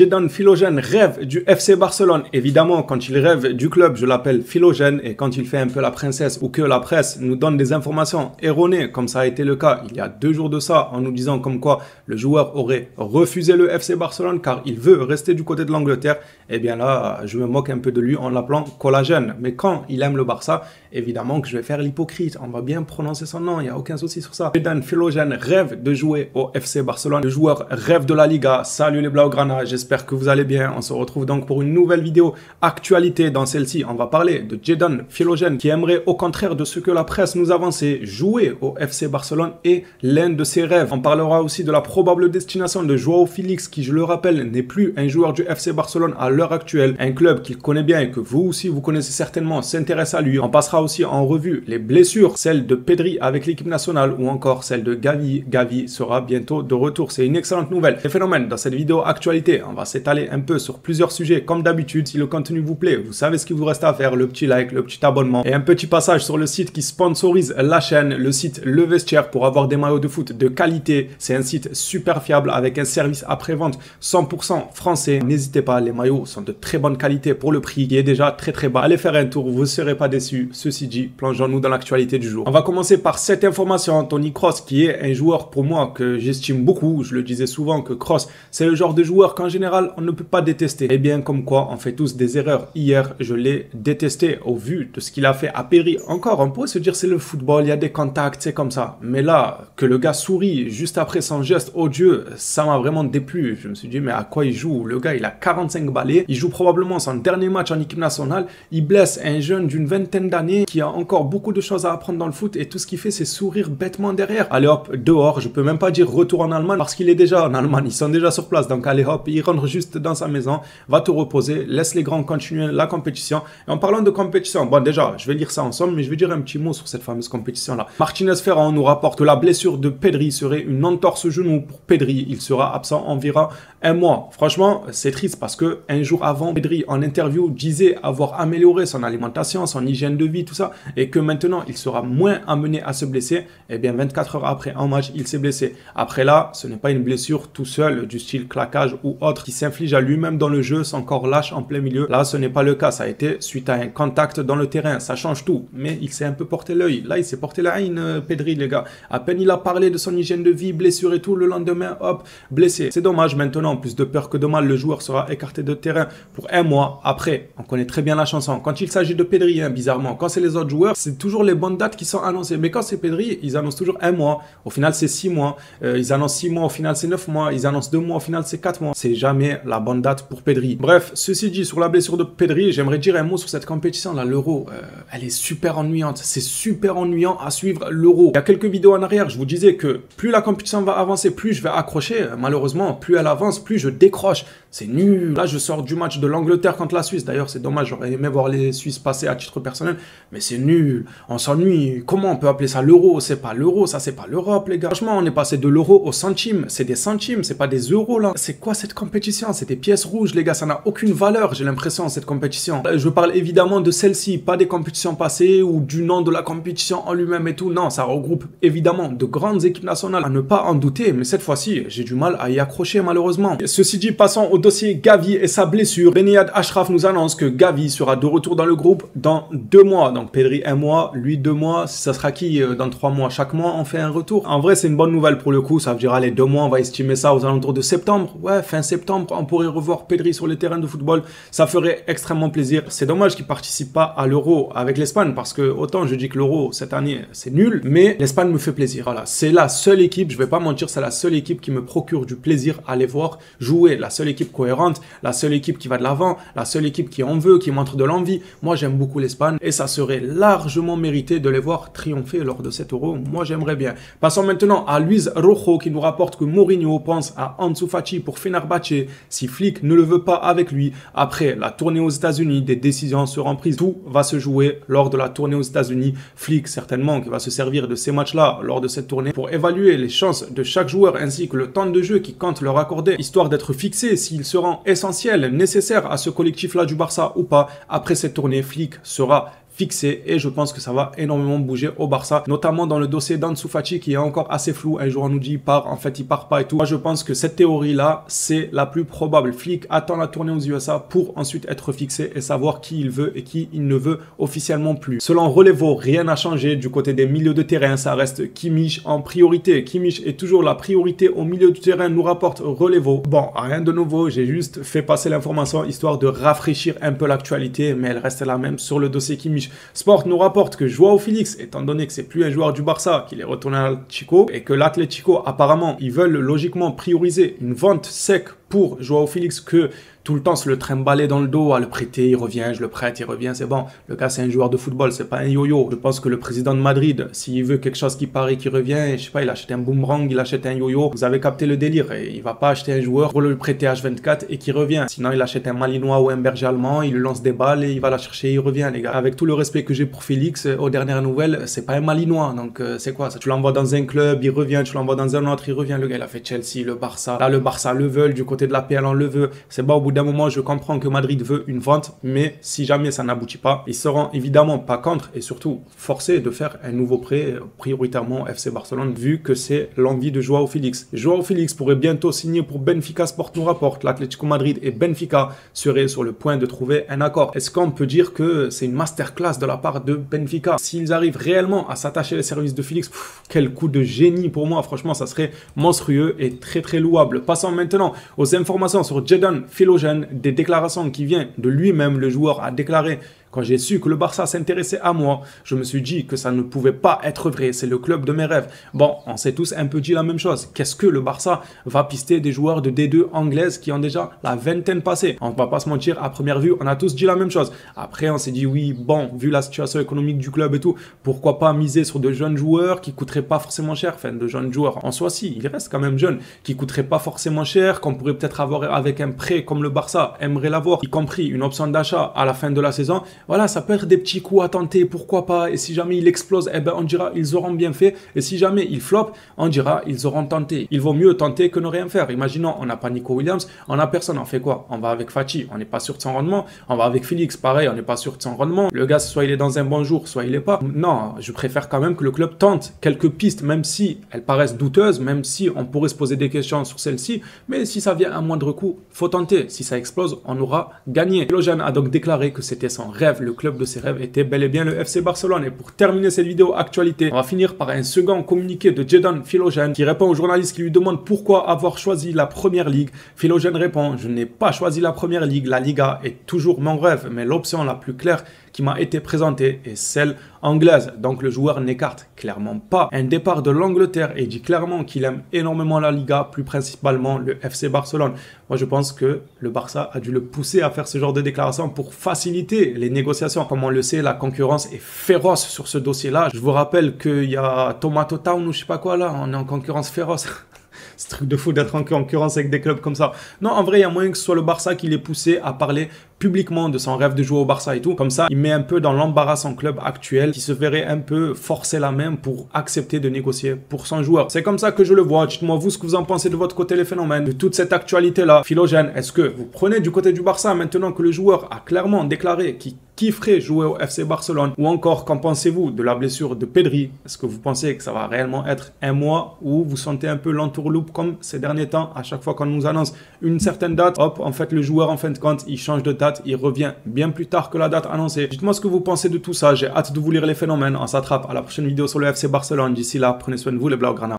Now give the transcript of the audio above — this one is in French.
Jadon Philogène rêve du FC Barcelone. Évidemment, quand il rêve du club, je l'appelle Philogène. Et quand il fait un peu la princesse ou que la presse nous donne des informations erronées, comme ça a été le cas il y a 2 jours de ça, en nous disant comme quoi le joueur aurait refusé le FC Barcelone car il veut rester du côté de l'Angleterre, eh bien là, je me moque un peu de lui en l'appelant Collagène. Mais quand il aime le Barça, évidemment que je vais faire l'hypocrite. On va bien prononcer son nom, il n'y a aucun souci sur ça. Jadon Philogène rêve de jouer au FC Barcelone. Le joueur rêve de la Liga. Salut les Blaugrana, j'espère que vous allez bien. On se retrouve donc pour une nouvelle vidéo actualité. Dans celle-ci, on va parler de Jadon Philogène qui aimerait, au contraire de ce que la presse nous avançait, jouer au FC Barcelone et l'un de ses rêves. On parlera aussi de la probable destination de João Félix qui, je le rappelle, n'est plus un joueur du FC Barcelone à l'heure actuelle. Un club qu'il connaît bien et que vous aussi vous connaissez certainement s'intéresse à lui. On passera aussi en revue les blessures, celle de Pedri avec l'équipe nationale ou encore celle de Gavi. Gavi sera bientôt de retour. C'est une excellente nouvelle. Les phénomènes dans cette vidéo actualité, on va s'étaler un peu sur plusieurs sujets comme d'habitude. Si le contenu vous plaît, vous savez ce qu'il vous reste à faire, le petit like, le petit abonnement et un petit passage sur le site qui sponsorise la chaîne, le site Le Vestiaire, pour avoir des maillots de foot de qualité. C'est un site super fiable avec un service après-vente 100% français. N'hésitez pas, les maillots sont de très bonne qualité pour le prix qui est déjà très bas. Allez faire un tour, vous ne serez pas déçus. Ceci dit, plongeons-nous dans l'actualité du jour. On va commencer par cette information. Toni Kroos, qui est un joueur pour moi que j'estime beaucoup. Je le disais souvent que Kroos, c'est le genre de joueur qu'en général, on ne peut pas détester. Et bien, comme quoi, on fait tous des erreurs. Hier, je l'ai détesté au vu de ce qu'il a fait à Péry. Encore, on pourrait se dire c'est le football, il y a des contacts, c'est comme ça. Mais là, que le gars sourit juste après son geste odieux, ça m'a vraiment déplu. Je me suis dit, mais à quoi il joue? Le gars, il a 45 balais. Il joue probablement son dernier match en équipe nationale. Il blesse un jeune d'une vingtaine d'années qui a encore beaucoup de choses à apprendre dans le foot et tout ce qu'il fait, c'est sourire bêtement derrière. Allez hop, dehors. Je peux même pas dire retour en Allemagne parce qu'il est déjà en Allemagne. Ils sont déjà sur place. Donc allez hop, il rentre juste dans sa maison, va te reposer, laisse les grands continuer la compétition. Et en parlant de compétition, bon déjà, je vais lire ça ensemble, mais je vais dire un petit mot sur cette fameuse compétition-là. Martinez Ferrand nous rapporte que la blessure de Pedri serait une entorse au genou pour Pedri. Il sera absent environ 1 mois. Franchement, c'est triste parce que un jour avant, Pedri en interview disait avoir amélioré son alimentation, son hygiène de vie, tout ça, et que maintenant il sera moins amené à se blesser. Et bien 24 heures après un match, il s'est blessé. Après là, ce n'est pas une blessure tout seul du style claquage ou autre qui s'inflige à lui-même dans le jeu, son corps lâche en plein milieu. Là, ce n'est pas le cas. Ça a été suite à un contact dans le terrain. Ça change tout. Mais il s'est un peu porté l'œil. Là, il s'est porté la haine, Pedri, les gars. À peine il a parlé de son hygiène de vie, blessure et tout, le lendemain, hop, blessé. C'est dommage. Maintenant, plus de peur que de mal, le joueur sera écarté de terrain pour 1 mois. Après, on connaît très bien la chanson. Quand il s'agit de Pedri, hein, bizarrement, quand c'est les autres joueurs, c'est toujours les bonnes dates qui sont annoncées. Mais quand c'est Pedri, ils annoncent toujours 1 mois. Au final, c'est 6 mois. Ils annoncent 6 mois. Au final, c'est 9 mois. Ils annoncent 2 mois. Au final, c'est 4 mois. C'est jamais la bonne date pour Pedri. Bref, ceci dit, sur la blessure de Pedri, j'aimerais dire un mot sur cette compétition-là. L'Euro, elle est super ennuyante. C'est super ennuyant à suivre l'Euro. Il y a quelques vidéos en arrière, je vous disais que plus la compétition va avancer, plus je vais accrocher. Malheureusement, plus elle avance, plus je décroche. C'est nul. Là, je sors du match de l'Angleterre contre la Suisse. D'ailleurs, c'est dommage. J'aurais aimé voir les Suisses passer à titre personnel. Mais c'est nul. On s'ennuie. Comment on peut appeler ça l'Euro? C'est pas l'Euro. Ça, c'est pas l'Europe, les gars. Franchement, on est passé de l'Euro au centime. C'est des centimes. C'est pas des euros, là. C'est quoi cette compétition? C'est des pièces rouges, les gars. Ça n'a aucune valeur, j'ai l'impression, cette compétition. Je parle évidemment de celle-ci, pas des compétitions passées ou du nom de la compétition en lui-même et tout. Non, ça regroupe évidemment de grandes équipes nationales, à ne pas en douter. Mais cette fois-ci, j'ai du mal à y accrocher, malheureusement. Ceci dit, passons au dossier Gavi et sa blessure. Beniyad Ashraf nous annonce que Gavi sera de retour dans le groupe dans 2 mois. Donc Pedri 1 mois, lui 2 mois. Ça sera qui dans 3 mois? Chaque mois, on fait un retour. En vrai, c'est une bonne nouvelle pour le coup. Ça veut dire, allez, 2 mois, on va estimer ça aux alentours de septembre. Ouais, fin septembre, on pourrait revoir Pedri sur les terrains de football. Ça ferait extrêmement plaisir. C'est dommage qu'il ne participe pas à l'Euro avec l'Espagne parce que autant je dis que l'Euro cette année, c'est nul, mais l'Espagne me fait plaisir. Voilà, c'est la seule équipe, je vais pas mentir, c'est la seule équipe qui me procure du plaisir à les voir jouer. La seule équipe cohérente, la seule équipe qui va de l'avant, la seule équipe qui en veut, qui montre de l'envie. Moi, j'aime beaucoup l'Espagne et ça serait largement mérité de les voir triompher lors de cet Euro. Moi, j'aimerais bien. Passons maintenant à Luis Rojo qui nous rapporte que Mourinho pense à Ansu Fati pour Fenerbahçe si Flick ne le veut pas avec lui. Après la tournée aux États-Unis, des décisions seront prises. Tout va se jouer lors de la tournée aux États-Unis. Flick, certainement, qui va se servir de ces matchs-là lors de cette tournée pour évaluer les chances de chaque joueur ainsi que le temps de jeu qui compte leur accorder, histoire d'être fixé s'il sera essentiel, nécessaire à ce collectif-là du Barça ou pas. Après cette tournée, Flick sera fixé et je pense que ça va énormément bouger au Barça, notamment dans le dossier d'Ansu Fati qui est encore assez flou. Un jour on nous dit il part, en fait il part pas et tout. Moi je pense que cette théorie là c'est la plus probable. Flick attend la tournée aux USA pour ensuite être fixé et savoir qui il veut et qui il ne veut officiellement plus. Selon Relevo, rien n'a changé du côté des milieux de terrain, ça reste Kimmich en priorité. Kimmich est toujours la priorité au milieu du terrain, nous rapporte Relevo. Bon, rien de nouveau, j'ai juste fait passer l'information histoire de rafraîchir un peu l'actualité, mais elle reste la même sur le dossier Kimmich. Sport nous rapporte que Joao Félix, étant donné que c'est plus un joueur du Barça, qu'il est retourné à l'Atlético et que l'Atlético apparemment ils veulent logiquement prioriser une vente sec pour Joao Félix que tout le temps se le trimballer dans le dos, à le prêter, il revient, je le prête, il revient, c'est bon. Le gars, c'est un joueur de football, c'est pas un yo-yo. Je pense que le président de Madrid, s'il veut quelque chose qui paraît qui revient, je sais pas, il achète un boomerang, il achète un yo-yo. Vous avez capté le délire. Et il va pas acheter un joueur pour le prêter H24 et qui revient. Sinon, il achète un Malinois ou un Berger allemand, il lui lance des balles et il va la chercher, il revient, les gars. Avec tout le respect que j'ai pour Félix, aux dernières nouvelles, c'est pas un Malinois. Donc, c'est quoi ça? Tu l'envoies dans un club, il revient, tu l'envoies dans un autre, il revient. Le gars, il a fait Chelsea, le Barça. Là, le Barça le veut, du côté de la PL, on le veut. C'est bon, au bout d'un moment, je comprends que Madrid veut une vente, mais si jamais ça n'aboutit pas, ils seront évidemment pas contre et surtout forcés de faire un nouveau prêt prioritairement au FC Barcelone vu que c'est l'envie de Joao Félix. Joao Félix pourrait bientôt signer pour Benfica, Sport nous rapporte. L'Atlético Madrid et Benfica seraient sur le point de trouver un accord. Est-ce qu'on peut dire que c'est une masterclass de la part de Benfica? S'ils arrivent réellement à s'attacher les services de Félix, quel coup de génie pour moi, franchement ça serait monstrueux et très très louable. Passons maintenant aux informations sur Jadon Philogène, des déclarations qui vient de lui-même. Le joueur a déclaré: quand j'ai su que le Barça s'intéressait à moi, je me suis dit que ça ne pouvait pas être vrai. C'est le club de mes rêves. Bon, on s'est tous un peu dit la même chose. Qu'est-ce que le Barça va pister des joueurs de D2 anglaise qui ont déjà la vingtaine passée? On ne va pas se mentir, à première vue, on a tous dit la même chose. Après, on s'est dit oui, bon, vu la situation économique du club et tout, pourquoi pas miser sur de jeunes joueurs qui coûteraient pas forcément cher. Enfin, de jeunes joueurs en soi, si, il reste quand même jeune, qui coûteraient pas forcément cher, qu'on pourrait peut-être avoir avec un prêt comme le Barça aimerait l'avoir, y compris une option d'achat à la fin de la saison. Voilà, ça peut être des petits coups à tenter, pourquoi pas. Et si jamais il explose, eh ben on dira ils auront bien fait. Et si jamais il flop, on dira ils auront tenté. Il vaut mieux tenter que ne rien faire. Imaginons, on n'a pas Nico Williams, on n'a personne, on fait quoi? On va avec Fati, on n'est pas sûr de son rendement. On va avec Félix, pareil, on n'est pas sûr de son rendement. Le gars, soit il est dans un bon jour, soit il n'est pas. Non, je préfère quand même que le club tente quelques pistes, même si elles paraissent douteuses, même si on pourrait se poser des questions sur celles-ci. Mais si ça vient à moindre coût, faut tenter. Si ça explose, on aura gagné. Philogène a donc déclaré que c'était son rêve, le club de ses rêves était bel et bien le FC Barcelone. Et pour terminer cette vidéo actualité, on va finir par un second communiqué de Jadon Philogène qui répond aux journalistes qui lui demandent pourquoi avoir choisi la Première Ligue. Philogène répond: je n'ai pas choisi la Première Ligue, la Liga est toujours mon rêve, mais l'option la plus claire qui m'a été présentée est celle anglaise. Donc le joueur n'écarte clairement pas un départ de l'Angleterre et dit clairement qu'il aime énormément la Liga, plus principalement le FC Barcelone. Moi je pense que le Barça a dû le pousser à faire ce genre de déclaration pour faciliter les négociations. Comme on le sait, la concurrence est féroce sur ce dossier-là. Je vous rappelle qu'il y a Tomato Town ou je sais pas quoi là, on est en concurrence féroce. C'est truc de fou d'être en concurrence avec des clubs comme ça. Non, en vrai, il y a moyen que ce soit le Barça qui l'ait poussé à parler publiquement de son rêve de jouer au Barça et tout. Comme ça, il met un peu dans l'embarras son club actuel qui se verrait un peu forcer la main pour accepter de négocier pour son joueur. C'est comme ça que je le vois. Dites-moi vous ce que vous en pensez de votre côté les phénomènes, de toute cette actualité-là. Philogène, est-ce que vous prenez du côté du Barça maintenant que le joueur a clairement déclaré qu'il kifferait jouer au FC Barcelone? Ou encore, qu'en pensez-vous de la blessure de Pedri? Est-ce que vous pensez que ça va réellement être un mois ou vous sentez un peu l'entourloupe comme ces derniers temps? À chaque fois qu'on nous annonce une certaine date, hop, en fait le joueur en fin de compte, il change de date, il revient bien plus tard que la date annoncée. Dites-moi ce que vous pensez de tout ça. J'ai hâte de vous lire les phénomènes. On s'attrape à la prochaine vidéo sur le FC Barcelone. D'ici là, prenez soin de vous les Blaugrana.